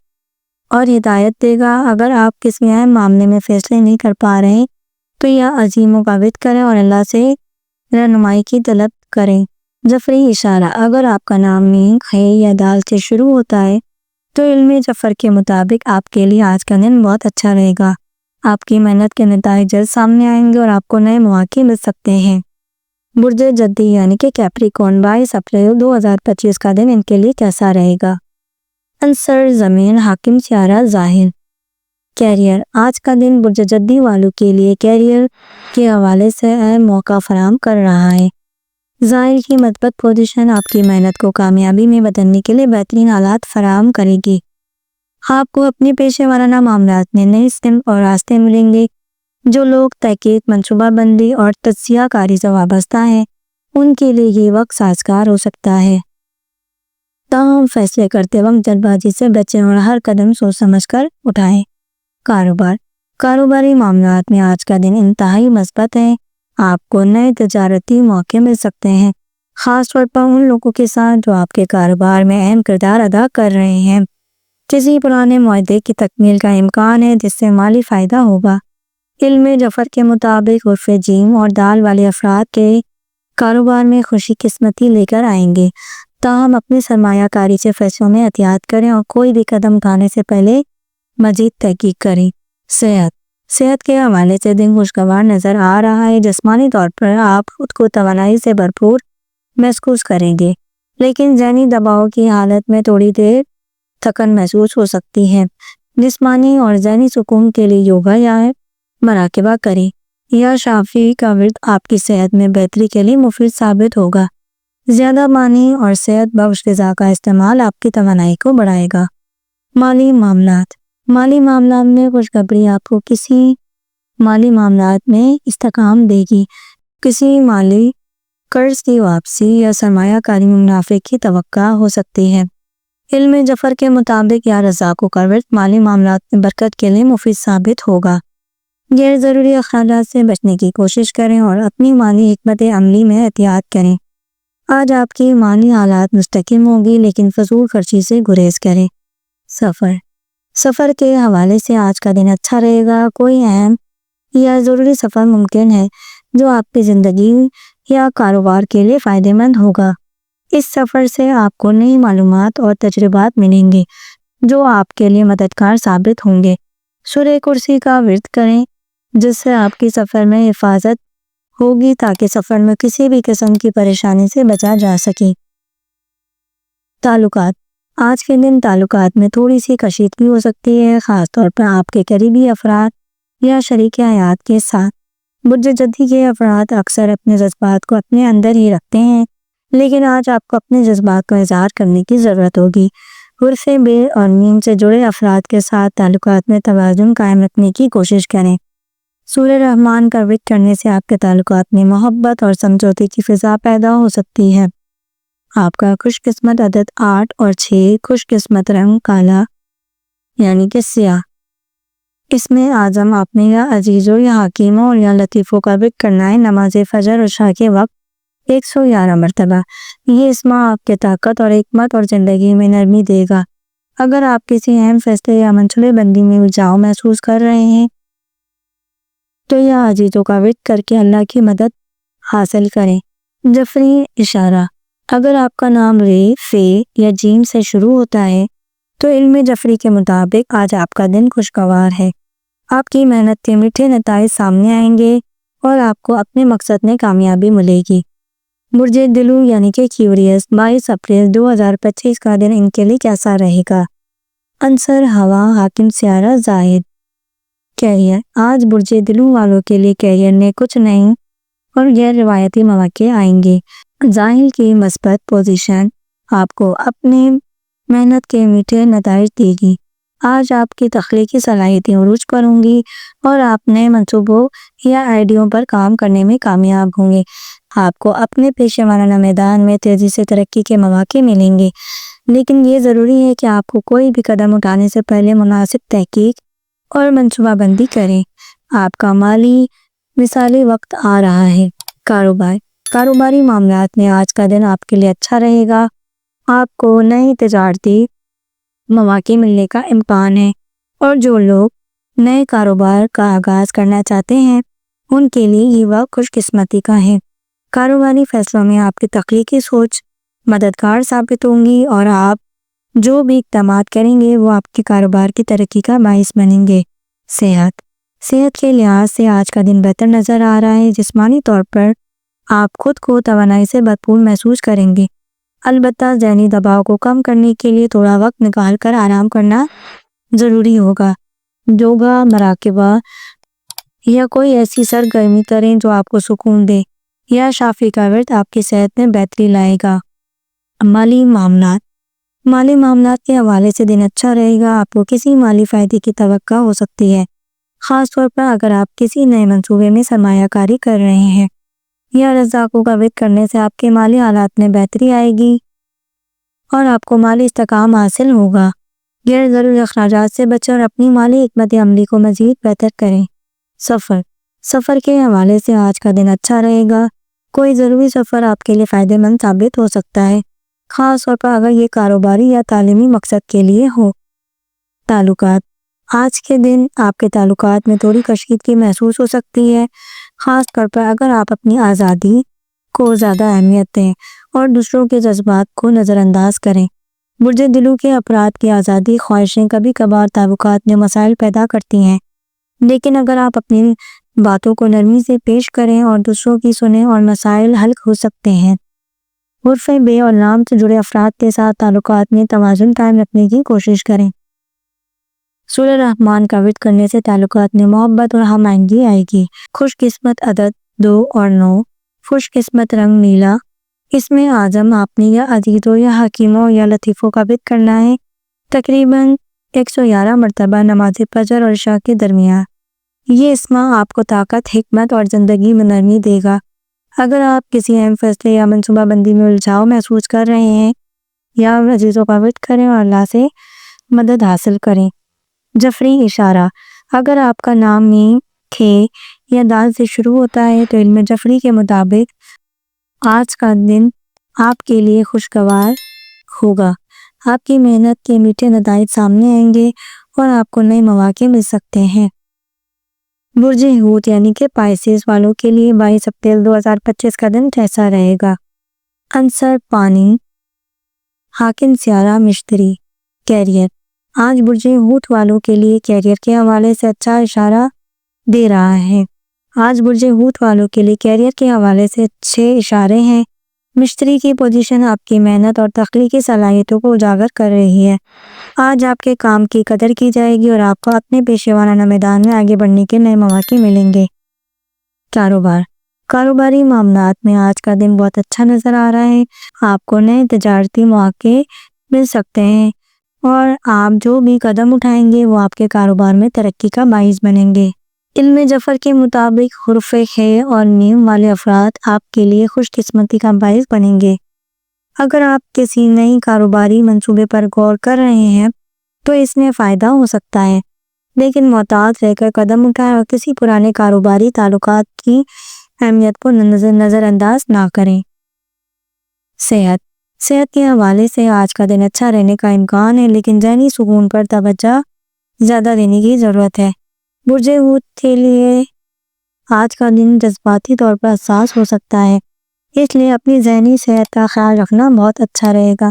اور ہدایت دے گا۔ اگر آپ کسی اہم معاملے میں فیصلے نہیں کر پا رہے تو یہ عظیموں کا ورد کریں اور اللہ سے رہنمائی کی طلب کریں۔ جعفری اشارہ: اگر آپ کا نام میم، خ یا دال سے شروع ہوتا ہے تو علم جعفر کے مطابق آپ کے لیے آج کا دن بہت اچھا رہے گا۔ آپ کی محنت کے نتائج جلد سامنے آئیں گے اور آپ کو نئے مواقع مل سکتے ہیں۔ برج جدی یعنی کہ کیپریکارن، 22 اپریل 2025 کا دن ان کے لیے کیسا رہے گا؟ عنصر زمین، حاکم سیارہ ظاہر۔ کیریئر: آج کا دن برج جدی والوں کے لیے کیریئر کے حوالے سے اہم موقع فراہم کر رہا ہے۔ ظاہر کی مثبت پوزیشن آپ کی محنت کو کامیابی میں بدلنے کے لیے بہترین حالات فراہم کرے گی۔ آپ کو اپنے پیشہ ورانہ معاملات میں نئے سمت اور راستے ملیں گے۔ جو لوگ تحقیق، منصوبہ بندی اور تجزیہ کاری سے وابستہ ہیں ان کے لیے یہ وقت سازگار ہو سکتا ہے۔ تاہم فیصلے کرتے وقت جلد بازی سے بچیں اور ہر قدم سوچ سمجھ کر اٹھائیں۔ کاروباری معاملات میں آج کا دن انتہائی مثبت ہے۔ آپ کو نئے تجارتی موقع مل سکتے ہیں، خاص طور پر ان لوگوں کے ساتھ جو آپ کے کاروبار میں اہم کردار ادا کر رہے ہیں۔ کسی پرانے معاہدے کی تکمیل کا امکان ہے جس سے مالی فائدہ ہوگا۔ علم جعفر کے مطابق حرف جیم اور دال والے افراد کے کاروبار میں خوشی قسمتی لے کر آئیں گے، تاہم اپنی سرمایہ کاری سے فیصلوں میں احتیاط کریں اور کوئی بھی قدم اٹھانے سے پہلے مزید تحقیق کریں۔ صحت کے حوالے سے دن خوشگوار نظر آ رہا ہے۔ جسمانی طور پر آپ خود کو توانائی سے بھرپور محسوس کریں گے، لیکن ذہنی دباؤ کی حالت میں تھوڑی دیر تھکن محسوس ہو سکتی ہے۔ جسمانی اور ذہنی سکون کے لیے یوگا یا مراقبہ کریں یا شافی کا ورد آپ کی صحت میں بہتری کے لیے مفید ثابت ہوگا۔ زیادہ پانی اور صحت بخش غذا کا استعمال آپ کی توانائی کو بڑھائے گا۔ مالی معاملات میں خوشخبری آپ کو کسی مالی معاملات میں استحکام دے گی۔ کسی مالی قرض کی واپسی یا سرمایہ کاری میں منافع کی توقع ہو سکتی ہے۔ علم جعفر کے مطابق یا رزاقوں کا ورد مالی معاملات میں برکت کے لیے مفید ثابت ہوگا۔ غیر ضروری اخراجات سے بچنے کی کوشش کریں اور اپنی مالی حکمت عملی میں احتیاط کریں۔ آج آپ کی مالی حالات مستحکم ہوگی، لیکن فضول خرچی سے گریز کریں۔ سفر کے حوالے سے آج کا دن اچھا رہے گا۔ کوئی اہم یا ضروری سفر ممکن ہے جو آپ کی زندگی یا کاروبار کے لیے فائدہ مند ہوگا۔ اس سفر سے آپ کو نئی معلومات اور تجربات ملیں گے جو آپ کے لیے مددگار ثابت ہوں گے۔ سورہ کرسی کا ورد کریں جس سے آپ کی سفر میں حفاظت ہوگی تاکہ سفر میں کسی بھی قسم کی پریشانی سے بچا جا سکے۔ تعلقات آج کے دن تعلقات میں تھوڑی سی کشیدگی ہو سکتی ہے، خاص طور پر آپ کے قریبی افراد یا شریک حیات کے ساتھ۔ برج جدی کے افراد اکثر اپنے جذبات کو اپنے اندر ہی رکھتے ہیں، لیکن آج آپ کو اپنے جذبات کا اظہار کرنے کی ضرورت ہوگی۔ حرف بے اور میم سے جڑے افراد کے ساتھ تعلقات میں توازن قائم رکھنے کی کوشش کریں۔ سورہ رحمان کا ورد کرنے سے آپ کے تعلقات میں محبت اور سمجھوتے کی فضا پیدا ہو سکتی ہے۔ آپ کا خوش قسمت عدد 8 اور 6، خوش قسمت رنگ کالا یعنی کہ سیاہ۔ اس میں اعظم آپ نے یا عزیزوں یا حکیموں یا لطیفوں کا ورد کرنا ہے۔ نماز فجر اور عشاء کے وقت 111 مرتبہ۔ یہ اسم آپ کے طاقت اور حکمت اور زندگی میں نرمی دے گا۔ اگر آپ کسی اہم فیصلے یا منصوبے بندی میں الجھاؤ محسوس کر رہے ہیں تو یا عزیزوں کا ورد کر کے اللہ کی مدد حاصل کریں۔ جعفری اشارہ اگر آپ کا نام ر، ف یا جیم سے شروع ہوتا ہے تو علم جعفری کے مطابق آج آپ کا دن خوشگوار ہے۔ آپ کی محنت کے میٹھے نتائج سامنے آئیں گے اور آپ کو اپنے مقصد میں کامیابی ملے گی۔ برج دلو یعنی کہ کیوریس 22 اپریل 2025 کا دن ان کے لیے کیسا رہے گا؟ عنصر ہوا، حاکم سیارہ زاہد۔ کیریئر آج برج دلو والوں کے لیے کیریئر میں کچھ نئی اور غیر روایتی مواقع آئیں گے۔ زاحل کی مثبت پوزیشن آپ کو اپنے محنت کے میٹھے نتائج دے گی۔ آج آپ کی تخلیقی صلاحیتیں عروج پر ہوں گی اور آپ نئے منصوبوں یا آئیڈیوں پر کام کرنے میں کامیاب ہوں گے۔ آپ کو اپنے پیشہ ورانہ میدان میں تیزی سے ترقی کے مواقع ملیں گے، لیکن یہ ضروری ہے کہ آپ کو کوئی بھی قدم اٹھانے سے پہلے مناسب تحقیق اور منصوبہ بندی کریں۔ آپ کا مالی مثالی وقت آ رہا ہے۔ کاروباری معاملات میں آج کا دن آپ کے لیے اچھا رہے گا۔ آپ کو نئی تجارتی مواقع ملنے کا امکان ہے اور جو لوگ نئے کاروبار کا آغاز کرنا چاہتے ہیں ان کے لیے یہ وقت خوش قسمتی کا ہے۔ کاروباری فیصلوں میں آپ کی تخلیقی سوچ مددگار ثابت ہوں گی اور آپ جو بھی اقدامات کریں گے وہ آپ کے کاروبار کی ترقی کا باعث بنیں گے۔ صحت کے لحاظ سے آج کا دن بہتر نظر آ رہا ہے۔ جسمانی طور پر آپ خود کو توانائی سے بھرپور محسوس کریں گے، البتہ ذہنی دباؤ کو کم کرنے کے لیے تھوڑا وقت نکال کر آرام کرنا ضروری ہوگا۔ یوگا، مراقبہ یا کوئی ایسی سرگرمی کریں جو آپ کو سکون دے، یا شافی کا ورد آپ کی صحت میں بہتری لائے گا۔ مالی معاملات کے حوالے سے دن اچھا رہے گا۔ آپ کو کسی مالی فائدے کی توقع ہو سکتی ہے، خاص طور پر اگر آپ کسی نئے منصوبے میں سرمایہ کاری کر رہے ہیں، یا رزاقوں کا ورد کرنے سے آپ کے مالی حالات میں بہتری آئے گی اور آپ کو مالی استحکام حاصل ہوگا۔ غیر ضروری اخراجات سے بچیں اور اپنی مالی حکمت عملی کو مزید بہتر کریں۔ سفر کے حوالے سے آج کا دن اچھا رہے گا۔ کوئی ضروری سفر آپ کے لیے فائدہ مند ثابت ہو سکتا ہے، خاص طور پر اگر یہ کاروباری یا تعلیمی مقصد کے لیے ہو۔ تعلقات آج کے دن آپ کے تعلقات میں تھوڑی کشیدگی محسوس ہو سکتی ہے، خاص طور پر اگر آپ اپنی آزادی کو زیادہ اہمیت دیں اور دوسروں کے جذبات کو نظر انداز کریں۔ برج دلو کے افراد کی آزادی خواہشیں کبھی کبھار تعلقات میں مسائل پیدا کرتی ہیں، لیکن اگر آپ اپنی باتوں کو نرمی سے پیش کریں اور دوسروں کی سنیں اور مسائل حل ہو سکتے ہیں۔ حرف بے اور لام سے جڑے افراد کے ساتھ تعلقات میں توازن قائم رکھنے کی کوشش کریں۔ سورہ رحمان کا ورد کرنے سے تعلقات میں محبت اور ہم آہنگی آئے گی۔ خوش قسمت عدد 2 اور 9، خوش قسمت رنگ نیلا۔ اس میں اعظم آپ نے یا عزیزوں یا حکیموں یا لطیفوں کا ورد کرنا ہے۔ تقریباً 111 مرتبہ نماز فجر اور عشاء کے درمیان۔ یہ اسما آپ کو طاقت، حکمت اور زندگی میں نرمی دے گا۔ اگر آپ کسی اہم فیصلے یا منصوبہ بندی میں الجھاؤ محسوس کر رہے ہیں یا عزیزوں کا ورد کریں اور اللہ سے مدد حاصل کریں۔ جفری اشارہ: اگر آپ کا نام میم، کھے یا دال سے شروع ہوتا ہے تو علم جفری کے مطابق آج کا دن آپ کے لیے خوشگوار ہوگا۔ آپ کی محنت کے میٹھے نتائج سامنے آئیں گے اور آپ کو نئے مواقع مل سکتے ہیں۔ برج حوت یعنی کہ پائسیس والوں کے لیے 22 اپریل 2025 کا دن کیسا رہے گا؟ عنصر پانی، حاکم سیارہ مشتری، کیریئر۔ آج برج حوت والوں کے لیے کیریئر کے حوالے سے اچھا اشارہ دے رہا ہے۔ آج برج حوت والوں کے لیے کیریئر کے حوالے سے اچھے اشارے ہیں۔ مشتری کی پوزیشن آپ کی محنت اور تخلیقی صلاحیتوں کو اجاگر کر رہی ہے۔ آج آپ کے کام کی قدر کی جائے گی اور آپ کو اپنے پیشے وارانہ میدان میں آگے بڑھنے کے نئے مواقع ملیں گے۔ کاروبار، کاروباری معاملات میں آج کا دن بہت اچھا نظر آ رہا ہے۔ آپ کو نئے تجارتی مواقع مل سکتے ہیں اور آپ جو بھی قدم اٹھائیں گے وہ آپ کے کاروبار میں ترقی کا باعث بنیں گے۔ علم جفر کے مطابق حرف خ اور میم والے افراد آپ کے لیے خوش قسمتی کا باعث بنیں گے۔ اگر آپ کسی نئی کاروباری منصوبے پر غور کر رہے ہیں تو اس میں فائدہ ہو سکتا ہے، لیکن محتاط رہ کر قدم اٹھائیں اور کسی پرانے کاروباری تعلقات کی اہمیت کو نظر انداز نہ کریں۔ صحت کے حوالے سے آج کا دن اچھا رہنے کا امکان ہے، لیکن ذہنی سکون پر توجہ زیادہ دینے کی ضرورت ہے۔ برج حوت کے لیے آج کا دن جذباتی طور پر حساس ہو سکتا ہے، اس لیے اپنی ذہنی صحت کا خیال رکھنا بہت اچھا رہے گا۔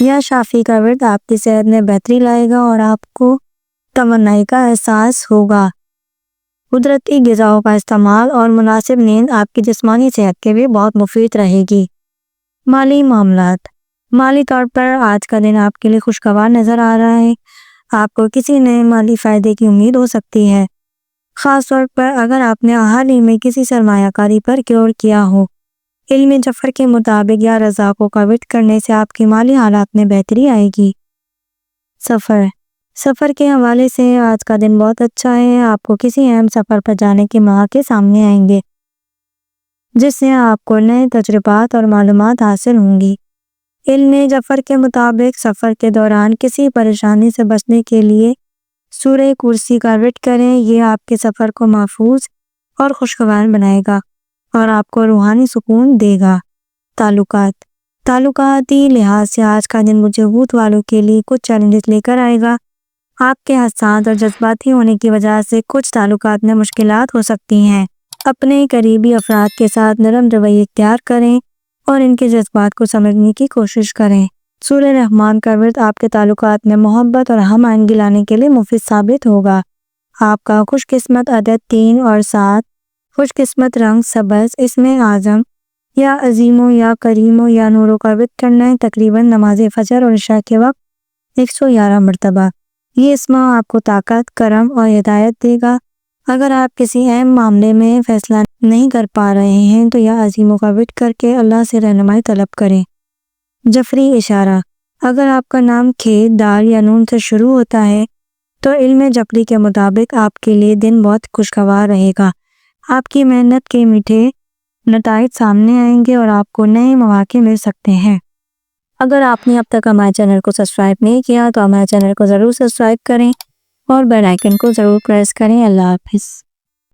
یا شافی کا ورد آپ کی صحت میں بہتری لائے گا اور آپ کو توانائی کا احساس ہوگا۔ قدرتی غذاؤں کا استعمال اور مناسب نیند آپ کی جسمانی صحت کے بھی بہت مفید رہے گی۔ مالی معاملات، مالی طور پر آج کا دن آپ کے لیے خوشگوار نظر آ رہا ہے۔ آپ کو کسی نئے مالی فائدے کی امید ہو سکتی ہے، خاص طور پر اگر آپ نے حال ہی میں کسی سرمایہ کاری پر غور کیا ہو۔ علم جفر کے مطابق یا رزاقوں کا ورد کرنے سے آپ کی مالی حالات میں بہتری آئے گی۔ سفر کے حوالے سے آج کا دن بہت اچھا ہے۔ آپ کو کسی اہم سفر پر جانے کے مواقع سامنے آئیں گے، جس سے آپ کو نئے تجربات اور معلومات حاصل ہوں گی۔ علم جفر کے مطابق سفر کے دوران کسی پریشانی سے بچنے کے لیے سورہ کرسی کا ورد کریں، یہ آپ کے سفر کو محفوظ اور خوشگوار بنائے گا اور آپ کو روحانی سکون دے گا۔ تعلقاتی لحاظ سے آج کا دن برج حوت والوں کے لیے کچھ چیلنجز لے کر آئے گا۔ آپ کے حساس اور جذباتی ہونے کی وجہ سے کچھ تعلقات میں مشکلات ہو سکتی ہیں۔ اپنے قریبی افراد کے ساتھ نرم رویہ اختیار کریں اور ان کے جذبات کو سمجھنے کی کوشش کریں۔ سورہ رحمان کا ورد آپ کے تعلقات میں محبت اور ہم آہنگی لانے کے لیے مفید ثابت ہوگا۔ آپ کا خوش قسمت عدد 3 اور 7، خوش قسمت رنگ سبز، اسم اعظم یا عظیموں یا کریموں یا نوروں کا ورد کرنا ہے، تقریباً نماز فجر اور عشاء کے وقت 111 مرتبہ۔ یہ اسم آپ کو طاقت، کرم اور ہدایت دے گا۔ اگر آپ کسی اہم معاملے میں فیصلہ نہیں کر پا رہے ہیں تو یا عظیموں کا ورد کر کے اللہ سے رہنمائی طلب کریں۔ جفری اشارہ: اگر آپ کا نام کھے، دال یا نون سے شروع ہوتا ہے تو علم جفری کے مطابق آپ کے لیے دن بہت خوشگوار رہے گا۔ آپ کی محنت کے میٹھے نتائج سامنے آئیں گے اور آپ کو نئے مواقع مل سکتے ہیں۔ اگر آپ نے اب تک ہمارے چینل کو سبسکرائب نہیں کیا تو ہمارے چینل کو ضرور سبسکرائب کریں اور بیل آئیکن کو ضرور پریس کریں۔ اللہ حافظ۔